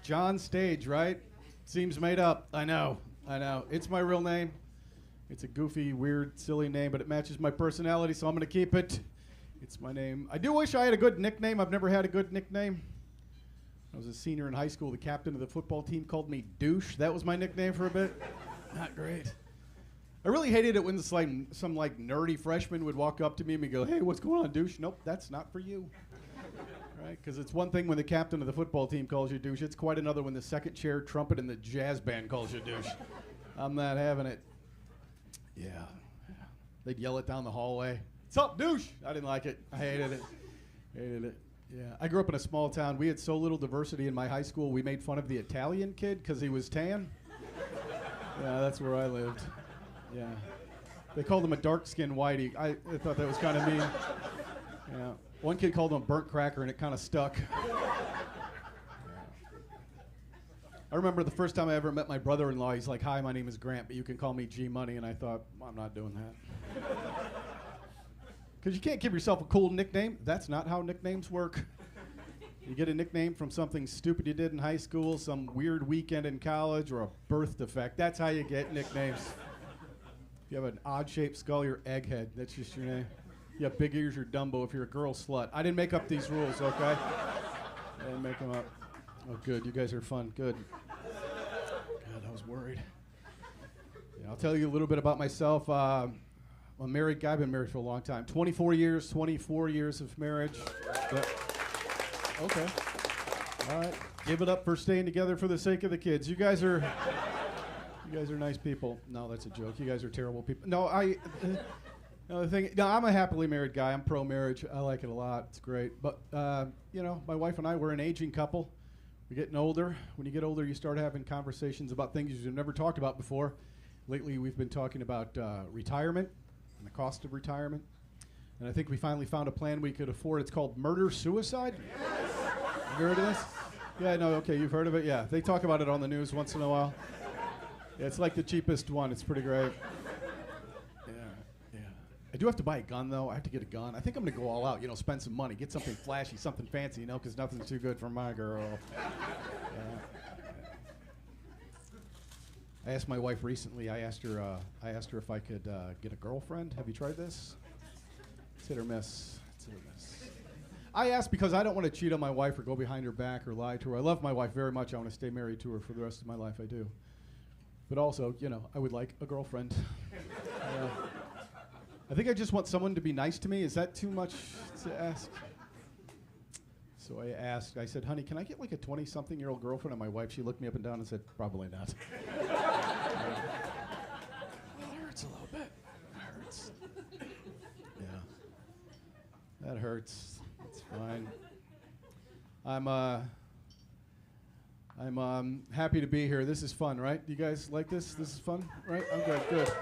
John Stage, right? Seems made up. I know. It's my real name. It's a goofy, weird, silly name, but it matches my personality, so I'm going to keep it. It's my name. I do wish I had a good nickname. I've never had a good nickname. I was a senior in high school. The captain of the football team called me Douche. That was my nickname for a bit. Not great. I really hated it when some nerdy freshman would walk up to me and go, "Hey, what's going on, Douche?" Nope, that's not for you. Right? Because it's one thing when the captain of the football team calls you Douche. It's quite another when the second chair trumpet in the jazz band calls you Douche. I'm not having it. Yeah. They'd yell it down the hallway. "What's up, Douche?" I didn't like it. I hated it. Yeah. I grew up in a small town. We had so little diversity in my high school, we made fun of the Italian kid because he was tan. Yeah, that's where I lived. Yeah. They called him a dark-skinned whitey. I thought that was kind of mean. Yeah. One kid called him a burnt cracker, and it kind of stuck. I remember the first time I ever met my brother-in-law. He's like, "Hi, my name is Grant, but you can call me G-Money." And I thought, I'm not doing that. Because you can't give yourself a cool nickname. That's not how nicknames work. You get a nickname from something stupid you did in high school, some weird weekend in college, or a birth defect. That's how you get nicknames. If you have an odd-shaped skull, you're Egghead. That's just your name. You have big ears, you're Dumbo. If you're a girl, slut. I didn't make up these rules, okay? I didn't make them up. Oh, good. You guys are fun. Good. God, I was worried. Yeah, I'll tell you a little bit about myself. I'm a married guy. I've been married for a long time. 24 years of marriage. Yep. Okay. All right. Give it up for staying together for the sake of the kids. You guys are nice people. No, that's a joke. You guys are terrible people. No, I'm a happily married guy. I'm pro-marriage. I like it a lot. It's great. But, my wife and I, we're an aging couple. We're getting older. When you get older, you start having conversations about things you've never talked about before. Lately, we've been talking about retirement and the cost of retirement. And I think we finally found a plan we could afford. It's called murder-suicide. Yes. Have you heard of this? Yeah, no, okay, you've heard of it? Yeah, they talk about it on the news once in a while. Yeah, it's like the cheapest one. It's pretty great. Yeah. I do have to buy a gun, though. I have to get a gun. I think I'm going to go all out, spend some money, get something flashy, something fancy, because nothing's too good for my girl. Yeah. I asked my wife recently, I asked her if I could get a girlfriend. Have you tried this? It's hit or miss. I asked because I don't want to cheat on my wife or go behind her back or lie to her. I love my wife very much. I want to stay married to her for the rest of my life. I do. But also, I would like a girlfriend. I think I just want someone to be nice to me. Is that too much to ask? So I said, "Honey, can I get like a 20-something-year-old girlfriend?" And my wife, she looked me up and down and said, "Probably not." Well, it hurts a little bit. It hurts. Yeah. That hurts. It's fine. I'm happy to be here. This is fun, right? You guys like this? This is fun, right? I'm good.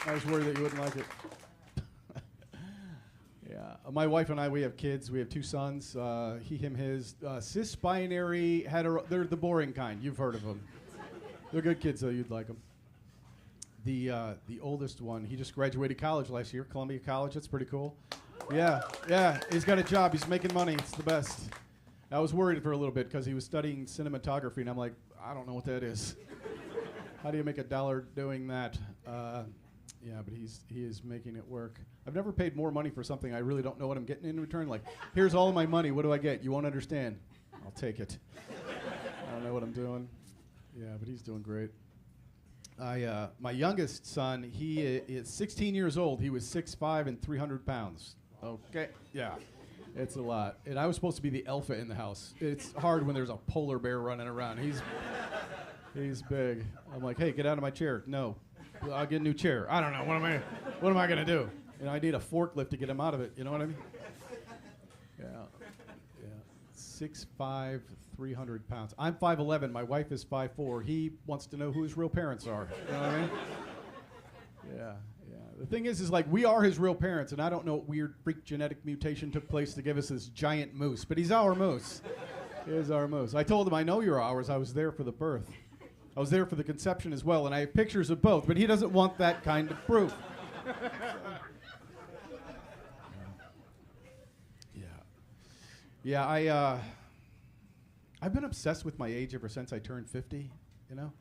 I was worried that you wouldn't like it. Yeah. My wife and I, we have kids. We have 2 sons. He, him, his. Cis-binary, hetero. They're the boring kind. You've heard of them. They're good kids, though. You'd like them. The oldest one, he just graduated college last year, Columbia College. That's pretty cool. Yeah. He's got a job. He's making money. It's the best. I was worried for a little bit because he was studying cinematography, and I'm like, I don't know what that is. How do you make $1 doing that? Yeah, but he is making it work. I've never paid more money for something I really don't know what I'm getting in return. Like, here's all of my money. What do I get? You won't understand. I'll take it. I don't know what I'm doing. Yeah, but he's doing great. My youngest son, he is 16 years old. He was 6'5" and 300 pounds. Okay, yeah. It's a lot. And I was supposed to be the alpha in the house. It's hard when there's a polar bear running around. He's big. I'm like, "Hey, get out of my chair." "No. I'll get a new chair." "I don't know. What am I going to do?" I need a forklift to get him out of it. You know what I mean? Yeah. 6'5", 300 pounds. I'm 5'11". My wife is 5'4". He wants to know who his real parents are. You know what I mean? Yeah. The thing is like we are his real parents, and I don't know what weird freak genetic mutation took place to give us this giant moose, but he's our moose. He is our moose. I told him, "I know you're ours. I was there for the birth. I was there for the conception as well, and I have pictures of both," but he doesn't want that kind of proof. Yeah, I've been obsessed with my age ever since I turned 50, you know?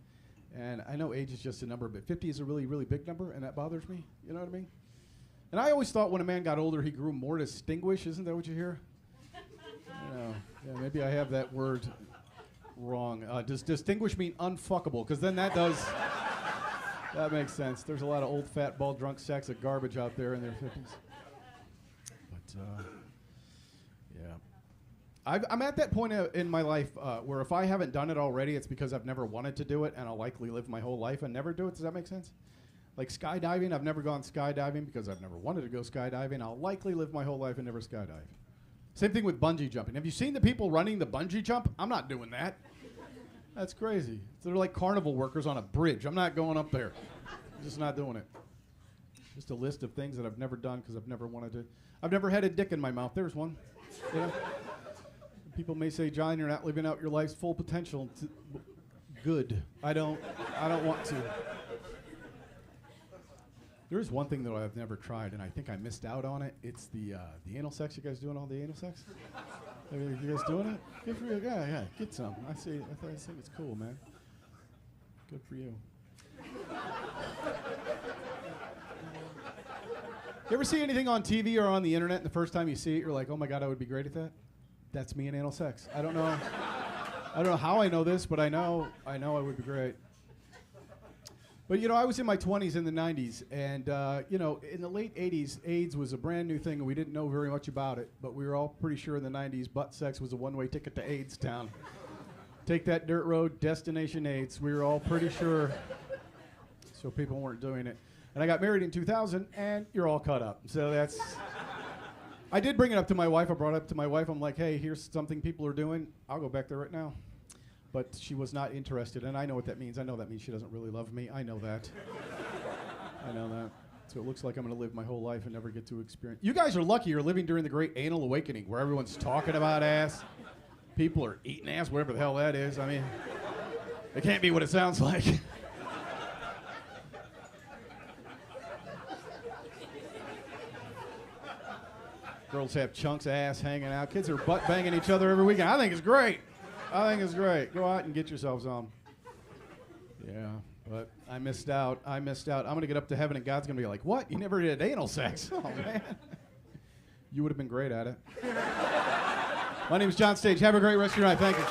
And I know age is just a number, but 50 is a really, really big number, and that bothers me, you know what I mean? And I always thought when a man got older, he grew more distinguished. Isn't that what you hear? Yeah, maybe I have that word wrong. Does distinguish mean unfuckable? Because then that does, that makes sense. There's a lot of old, fat, bald, drunk sacks of garbage out there in their 50s. But, yeah. I'm at that point in my life where if I haven't done it already, it's because I've never wanted to do it, and I'll likely live my whole life and never do it. Does that make sense? Like skydiving, I've never gone skydiving because I've never wanted to go skydiving. I'll likely live my whole life and never skydive. Same thing with bungee jumping. Have you seen the people running the bungee jump? I'm not doing that. That's crazy. They're like carnival workers on a bridge. I'm not going up there. I'm just not doing it. Just a list of things that I've never done because I've never wanted to. I've never had a dick in my mouth. There's one. You know? People may say, John, you're not living out your life's full potential. Good. I don't want to. There is one thing that I've never tried, and I think I missed out on it. It's the anal sex. You guys doing all the anal sex? You guys doing it? Good for you. Yeah. Get some. I think it's cool, man. Good for you. You ever see anything on TV or on the internet, and the first time you see it, you're like, oh my God, I would be great at that? That's me in anal sex. I don't know how I know this, but I know I would be great. But, you know, I was in my 20s in the 90s, and, you know, in the late 80s, AIDS was a brand new thing, and we didn't know very much about it, but we were all pretty sure in the 90s butt sex was a one-way ticket to AIDS town. Take that dirt road, destination AIDS. We were all pretty sure, so people weren't doing it. And I got married in 2000, and you're all caught up. So that's... I did bring it up to my wife. I brought it up to my wife. I'm like, hey, here's something people are doing. I'll go back there right now. But she was not interested, and I know what that means. I know that means she doesn't really love me. I know that. I know that. So it looks like I'm going to live my whole life and never get to experience. You guys are lucky you're living during the great anal awakening where everyone's talking about ass. People are eating ass, whatever the hell that is. I mean, it can't be what it sounds like. Girls have chunks of ass hanging out. Kids are butt banging each other every weekend. I think it's great. Go out and get yourselves on. Yeah, but I missed out. I'm going to get up to heaven and God's going to be like, what? You never did anal sex? Oh, man. You would have been great at it. My name is John Stage. Have a great rest of your night. Thank you.